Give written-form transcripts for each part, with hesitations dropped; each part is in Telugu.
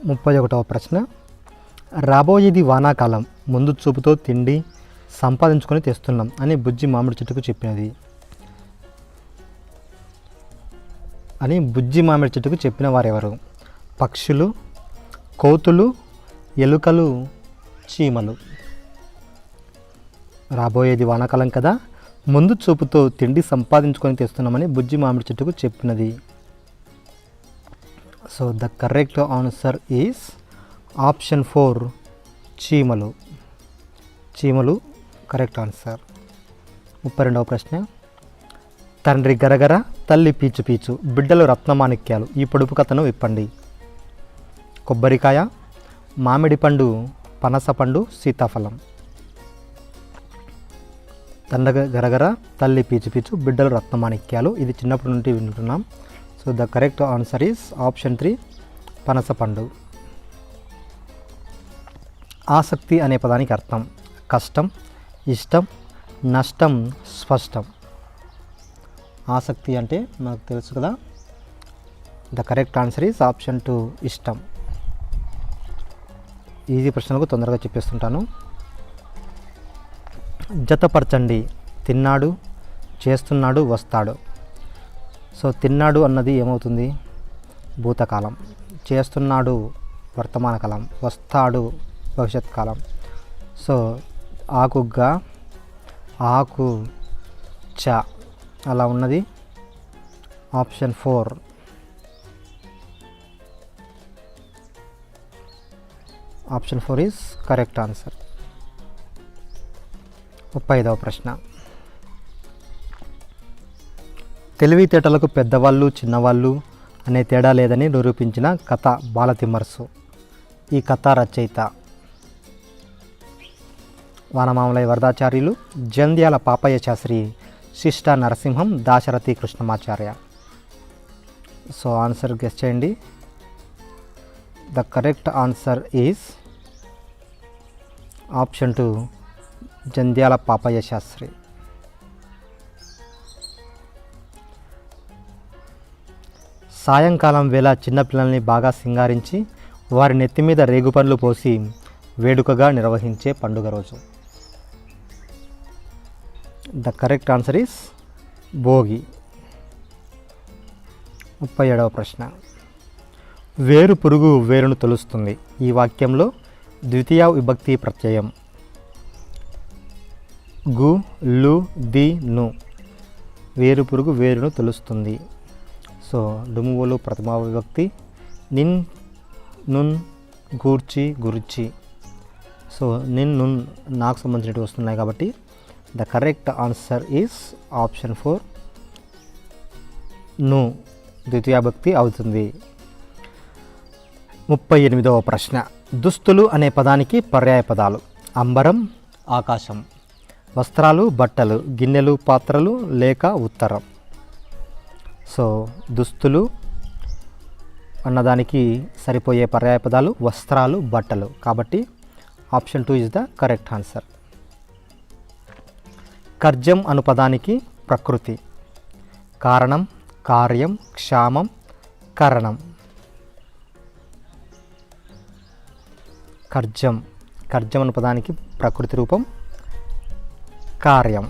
31వ ప్రశ్న, రాబోయేది వానాకాలం, ముందు చూపుతో తిండి సంపాదించుకొని తెస్తున్నాం అని బుజ్జి మామిడి చెట్టుకు చెప్పినది అని బుజ్జి మామిడి చెట్టుకు చెప్పిన వారెవరు? పక్షులు, కోతులు, ఎలుకలు, చీమలు. రాబోయేది వానాకాలం కదా, ముందు చూపుతో తిండి సంపాదించుకొని తెస్తున్నామని బుజ్జి మామిడి చెట్టుకు చెప్పినది. So the correct answer is option 4 చీమలు. చీమలు కరెక్ట్ ఆన్సర్. 32వ ప్రశ్న, తండ్రి గరగర తల్లి పీచు పీచు బిడ్డలు రత్నమాణిక్యాలు, ఈ పొడుపు కథను విప్పండి. కొబ్బరికాయ, మామిడి పండు, పనస పండు, సీతాఫలం. తండ్రి గరగర తల్లి పీచు పీచు బిడ్డలు రత్నమాణిక్యాలు, ఇది చిన్నప్పటి నుండి వింటున్నాం. So the correct answer is option 3 పనస పండు. ఆసక్తి అనే పదానికి అర్థం కష్టం, ఇష్టం, నష్టం, స్పష్టం. ఆసక్తి అంటే మనకు తెలుసు కదా. The correct answer is option 2 ఇష్టం. ఈజీ ప్రశ్నలకు తొందరగా చెప్పేస్తుంటాను. జతపరచండి, తిన్నాడు, చేస్తున్నాడు, వస్తాడు. సో తిన్నాడు అన్నది ఏమవుతుంది? భూతకాలం. చేస్తున్నాడు వర్తమాన కాలం, వస్తాడు భవిష్యత్ కాలం. సో ఆకుగా, ఆకు, చ అలా ఉన్నది option 4. Option 4 is correct answer. 35వ ప్రశ్న, తెలివితేటలకు పెద్దవాళ్ళు చిన్నవాళ్ళు అనే తేడా లేదని నిరూపించిన కథ బాలతిమ్మర్సు. ఈ కథ రచయిత Vanamamalai Varadacharyulu, Jandhyala Papayya Sastri, Sishta Narasimham, Dasarathi Krishnamacharya. So answer guess చేయండి. The correct answer is option 2 Jandhyala Papayya Sastri. సాయంకాలం వేళ చిన్నపిల్లల్ని బాగా సింగారించి వారి నెత్తి మీద రేగుపండ్లు పోసి వేడుకగా నిర్వహించే పండుగ రోజు. The correct answer is Bhogi. 37వ ప్రశ్న, వేరు పురుగు వేరును తొలుస్తుంది. ఈ వాక్యంలో ద్వితీయ విభక్తి ప్రత్యయం గు, లు, ది, ను. వేరు పురుగు వేరును తొలుస్తుంది. సో డుమువులు ప్రథమ విభక్తి, నిన్, నున్, గూర్చి, గురించి. సో నిన్, నున్ నాకు సంబంధించినవి వస్తున్నాయి కాబట్టి the correct answer is option 4 ను ద్వితీయ విభక్తి అవుతుంది. 38వ ప్రశ్న, దుస్తులు అనే పదానికి పర్యాయ పదాలు అంబరం, ఆకాశం. వస్త్రాలు, బట్టలు, గిన్నెలు, పాత్రలు, లేక ఉత్తరం. సో దుస్తులు అన్నదానికి సరిపోయే పర్యాయ పదాలు వస్త్రాలు, బట్టలు. కాబట్టి option 2 is the correct answer. కర్జం అను పదానికి ప్రకృతి కారణం, కార్యం, క్షామం, కరణం. కర్జం, కర్జం అను పదానికి ప్రకృతి రూపం కార్యం.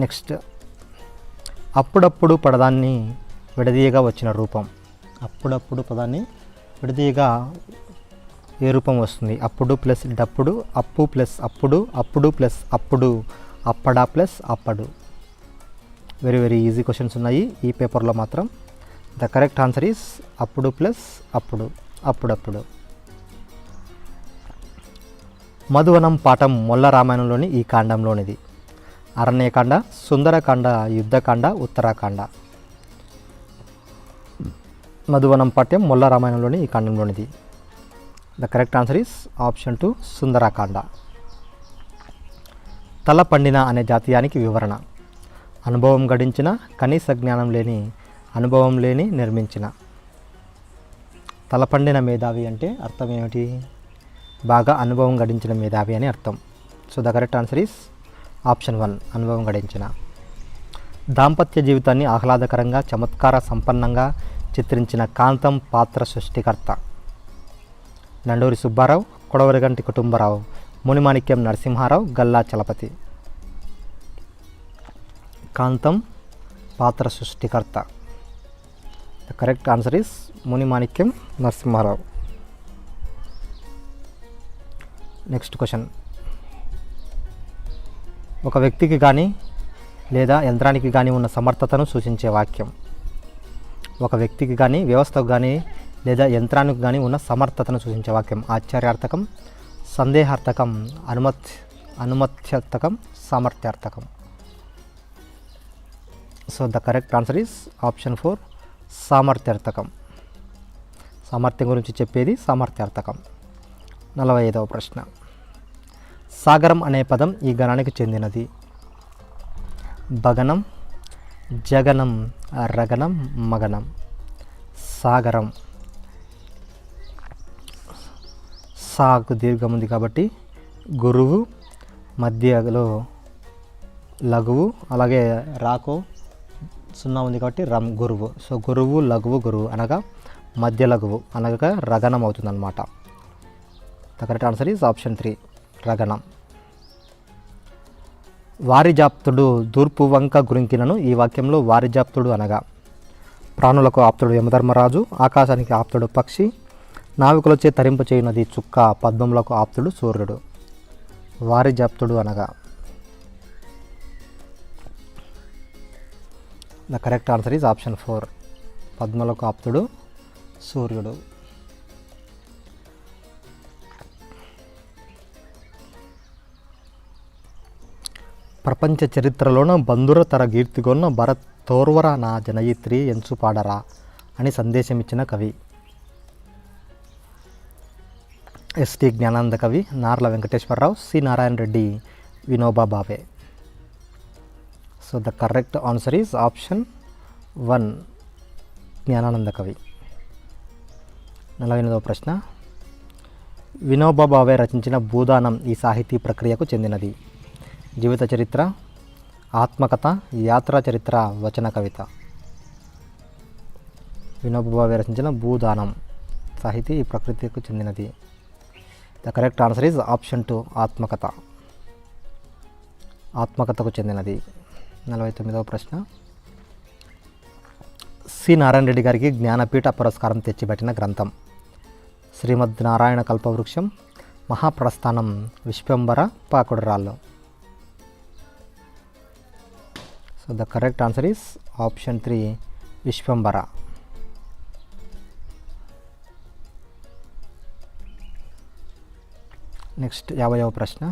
నెక్స్ట్, అప్పుడప్పుడు పదాన్ని విడదీయగా వచ్చిన రూపం. అప్పుడప్పుడు పదాన్ని విడదీయగా ఏ రూపం వస్తుంది? అప్పుడు ప్లస్ డప్పుడు, అప్పు ప్లస్ అప్పుడు, అప్పుడు ప్లస్ అప్పుడు, అప్పడా ప్లస్ అప్పడు. వెరీ వెరీ ఈజీ క్వశ్చన్స్ ఉన్నాయి ఈ పేపర్లో మాత్రం. ద కరెక్ట్ ఆన్సర్ ఈస్ అప్పుడు ప్లస్ అప్పుడు, అప్పుడప్పుడు. మధువనం పాఠం మొల్ల రామాయణంలోని ఈ కాండంలోనిది. అరణ్యకాండ, సుందరకాండ, యుద్ధకాండ, ఉత్తరాకాండ. మధువనం పాఠ్యం మొల్ల రామాయణంలోని ఈ కాండంలోనిది. The correct answer is option 2 Sundarakanda. తల పండిన అనే జాతీయానికి వివరణ. అనుభవం గడించిన, కనీస జ్ఞానం లేని, అనుభవం లేని, నిర్మించిన. తలపండిన మేధావి అంటే అర్థం ఏమిటి? బాగా అనుభవం గడించిన మేధావి అని అర్థం. So the correct answer is option 1 అనుభవం గడించిన. దాంపత్య జీవితాన్ని ఆహ్లాదకరంగా, చమత్కార సంపన్నంగా, చిత్రించిన కాంతం పాత్ర సృష్టికర్త? నండూరి సుబ్బారావు, కొడవలిగంటి కుటుంబరావు, మునిమాణిక్యం నరసింహారావు, గల్లా చలపతి. కాంతం పాత్ర సృష్టికర్త. The correct answer is Munimanikyam Narasimharao. Next question. ఒక వ్యక్తికి కానీ లేదా యంత్రానికి కానీ ఉన్న సమర్థతను సూచించే వాక్యం. ఒక వ్యక్తికి కానీ వ్యవస్థకు కానీ లేదా యంత్రానికి కానీ ఉన్న సమర్థతను సూచించే వాక్యం. ఆశ్చర్యార్థకం, సందేహార్థకం, అనుమత్యార్థకం, సామర్థ్యార్థకం. So the correct answer is option 4 సామర్థ్యార్థకం. సామర్థ్యం గురించి చెప్పేది సామర్థ్యార్థకం. 45వ ప్రశ్న. సాగరం అనే పదం ఈ గణానికి చెందినది. భగనం, జగనం, రగనం, మగనం. సాగరం. సాకు దీర్ఘం ఉంది కాబట్టి గురువు, మధ్యలో లఘువు, అలాగే రాకో 0 ఉంది కాబట్టి గురువు. సో గురువు, లఘువు, గురువు అనగా మధ్య లఘువు అనగా రగనం అవుతుందన్నమాట. The correct answer is option 3 రగనం. వారిజాప్తుడు తూర్పు వంక గురింకినను ఈ వాక్యంలో వారిజాప్తుడు అనగా ప్రాణులకు ఆప్తుడు యమధర్మరాజు, ఆకాశానికి ఆప్తుడు పక్షి, నావికులచే తరింపు చేయునది చుక్క, పద్మములకు ఆప్తుడు సూర్యుడు. వారిజాప్తుడు అనగా. The correct answer is option 4 పద్మలకు ఆప్తుడు సూర్యుడు. ప్రపంచ చరిత్రలోన బంధుర తర కీర్తిగొన్న భరత్ తోర్వర నా జనయిత్రి ఎంచు పాడరా అని సందేశం ఇచ్చిన కవి. ST Jnanananda Kavi, Narla Venkateswararao, C Narayana Reddy, Vinoba Bhave. So the correct answer is option 1 Jnanananda Kavi. 48వ ప్రశ్న. వినోబా భావే రచించిన భూదానం ఈ సాహితీ ప్రక్రియకు చెందినది. జీవిత చరిత్ర, ఆత్మకథ, యాత్రా చరిత్ర, వచన కవిత. వినోబా భావే రచించిన భూదానం సాహితీ ఈ ప్రకృతికి చెందినది. The correct answer is option 2 ఆత్మకథ. ఆత్మకథకు చెందినది. 49వ ప్రశ్న. సి నారాయణ రెడ్డి గారికి జ్ఞానపీఠ పురస్కారం తెచ్చిపెట్టిన గ్రంథం. Srimad Narayana Kalpavruksham, Mahaprasthanam, Viswambhara, Pakudurallu. So the correct answer is option 3 Viswambhara. Next 50వ ప్రశ్న.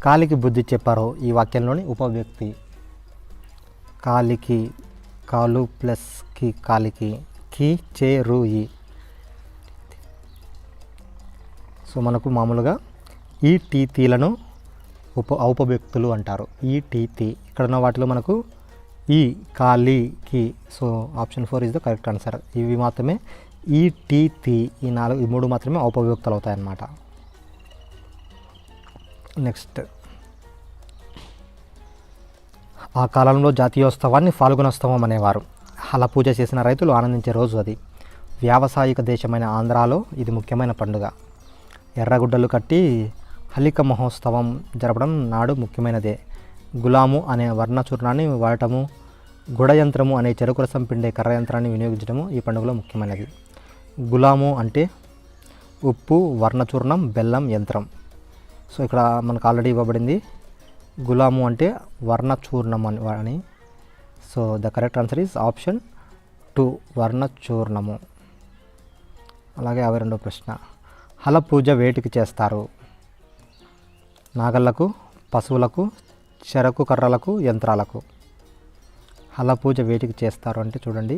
కాలికి బుద్ధి చెప్పారో ఈ వాక్యంలోని ఉపవ్యక్తి. కాలికి, కాలు ప్లస్ కి, కాలికి, కి, చే, రు, ఈ. సో మనకు మామూలుగా ఈ టీతీలను ఔపవ్యక్తులు అంటారు. ఈ టీతీ ఇక్కడ ఉన్న వాటిలో మనకు ఈ, కాలి, కి. So option 4 is the correct answer. ఇవి మాత్రమే ఈ టీతీ, ఈ 3 మాత్రమే ఔపవ్యక్తులు అవుతాయి అన్నమాట. నెక్స్ట్. ఆ కాలంలో జాతీయోత్సవాన్ని ఫాల్గుణోత్సవం అనేవారు. అలా పూజ చేసిన రైతులు ఆనందించే రోజు అది. వ్యావసాయిక దేశమైన ఆంధ్రాలో ఇది ముఖ్యమైన పండుగ. ఎర్రగుడ్డలు కట్టి హలిక మహోత్సవం జరపడం నాడు ముఖ్యమైనదే. గులాము అనే వర్ణచూర్ణాన్ని వాడటము, గుడయంత్రము అనే చెరుకు రసం పిండే కర్ర యంత్రాన్ని వినియోగించడము ఈ పండుగలో ముఖ్యమైనది. గులాము అంటే ఉప్పు, వర్ణచూర్ణం, బెల్లం, యంత్రం. సో ఇక్కడ మనకు ఆల్రెడీ ఇవ్వబడింది గులాము అంటే వర్ణచూర్ణం అని. So the correct answer is option 2 వర్ణచూర్ణము. అలాగే 52వ ప్రశ్న. హల పూజ వేటికి చేస్తారు? నాగళ్లకు, పశువులకు, చెరకు కర్రలకు, యంత్రాలకు. హల పూజ వేటికి చేస్తారు అంటే చూడండి,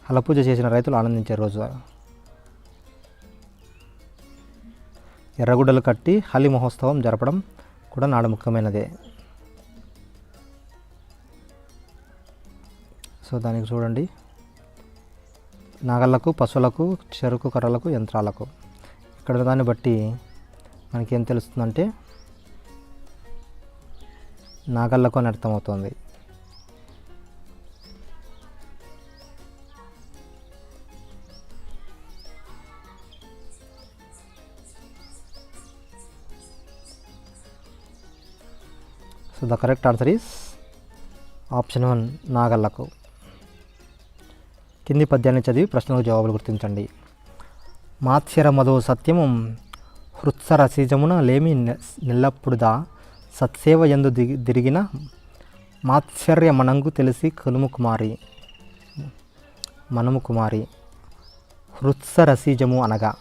హల పూజ చేసిన రైతులు ఆనందించే రోజు. ఎర్రగుడ్డలు కట్టి హలి మహోత్సవం జరపడం కూడా నాడు ముఖ్యమైనదే. సో దానికి చూడండి, నాగళ్లకు, పశువులకు, చెరుకు కర్రలకు, యంత్రాలకు. ఇక్కడ దాన్ని బట్టి మనకేం తెలుస్తుందంటే నాగళ్లకు అని అర్థమవుతుంది. So the correct answer is option 1 నాగళ్ళకు. కింది పద్యాన్ని చదివి ప్రశ్నలకు జవాబులు గుర్తించండి. మాత్స్యర మధు సత్యము హృత్సరసిజమున లేమి నిల్లప్పుడుదా సత్సేవ ఎందు దిరిగిన మాత్సర్య మనంగు తెలిసి మనము కుమారి. హృత్సరసిజము అనగా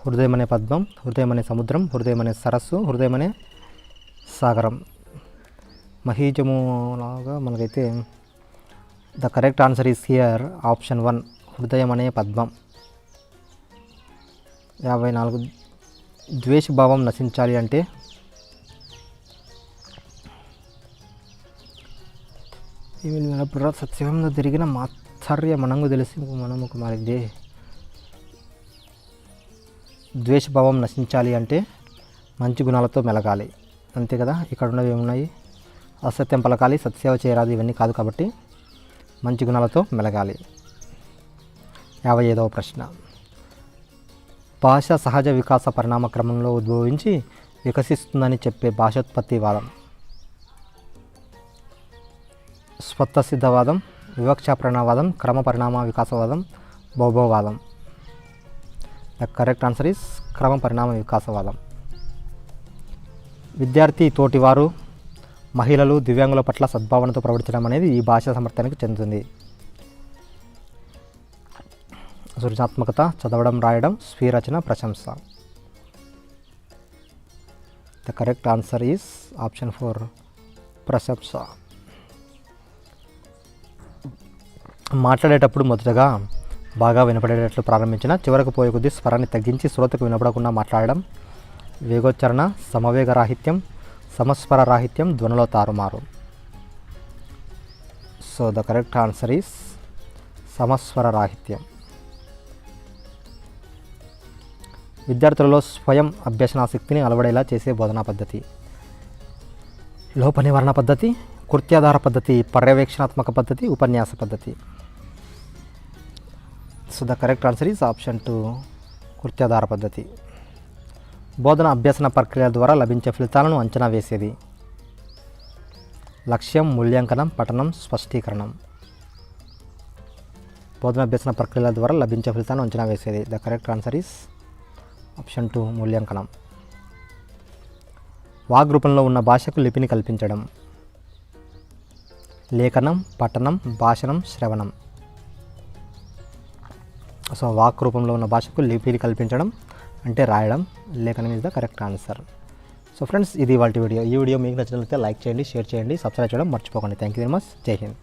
హృదయమనే పద్మం, హృదయమనే సముద్రం, హృదయమనే సరస్సు, హృదయమనే సాగరం. మహీజము లాగా మనకైతే the correct answer is here option 1 హృదయం అనే పద్మం. 54 ద్వేషభావం నశించాలి అంటే సత్యంలో తిరిగిన మాత్సర్య మనంగు తెలిసి మనము కుమారి. ద్వేషభావం నశించాలి అంటే మంచి గుణాలతో మెలగాలి, అంతే కదా. ఇక్కడ ఉన్నవి ఏమున్నాయి? అసత్యం పలకాలి, సత్సేవ చేయరాదు, ఇవన్నీ కాదు కాబట్టి మంచి గుణాలతో మెలగాలి. 55వ ప్రశ్న. భాష సహజ వికాస పరిణామ క్రమంలో ఉద్భవించి వికసిస్తుందని చెప్పే భాషోత్పత్తివాదం. స్వతసిద్ధవాదం, వివక్షా పరిణామవాదం, క్రమ పరిణామ వికాసవాదం, బహుభవాదం. ద కరెక్ట్ ఆన్సర్ ఈస్ క్రమ పరిణామ వికాసవాదం. విద్యార్థి, తోటివారు, మహిళలు, దివ్యాంగుల పట్ల సద్భావనతో ప్రవర్తించడం అనేది ఈ భాషా సమర్థానికి చెందుతుంది. సృజనాత్మకత, చదవడం, రాయడం, స్వీరచన, ప్రశంస. The correct answer is option 4 ప్రశంస. మాట్లాడేటప్పుడు మొదటగా బాగా వినపడేటట్లు ప్రారంభించిన చివరకు పోయే కొద్దీ స్వరాన్ని తగ్గించి శ్రోతకు వినపడకుండా మాట్లాడడం. వేగోచ్చరణ, సమవేగ రాహిత్యం, సమస్వర రాహిత్యం, ధ్వనిలో తారుమారు. So the correct answer is సమస్వర రాహిత్యం. విద్యార్థులలో స్వయం అభ్యసనాశక్తిని అలవడేలా చేసే బోధనా పద్ధతి. లోప నివారణ పద్ధతి, కృత్యాధార పద్ధతి, పర్యవేక్షణాత్మక పద్ధతి, ఉపన్యాస పద్ధతి. So the correct answer is option 2 కృత్యాధార పద్ధతి. బోధన అభ్యసన ప్రక్రియ ద్వారా లభించే ఫలితాలను అంచనా వేసేది. లక్ష్యం, మూల్యాంకనం, పఠనం, స్పష్టీకరణం. బోధన అభ్యసన ప్రక్రియల ద్వారా లభించే ఫలితాలను అంచనా వేసేది. The correct answer is option 2 మూల్యాంకనం. వాగ్రూపంలో ఉన్న భాషకు లిపిని కల్పించడం. లేఖనం, పఠనం, భాషణం, శ్రవణం. సో వాక్ రూపంలో ఉన్న భాషకు లిపిని కల్పించడం అంటే రాయడం, లేఖనం is the correct answer. So friends, ఇది ఇవాల్టి వీడియో. ఈ వీడియో మీకు నచ్చినట్లయితే లైక్ చేయండి, షేర్ చేయండి, సబ్స్క్రైబ్ చేయడం మర్చిపోకండి. Thank you very much. జై హింద్.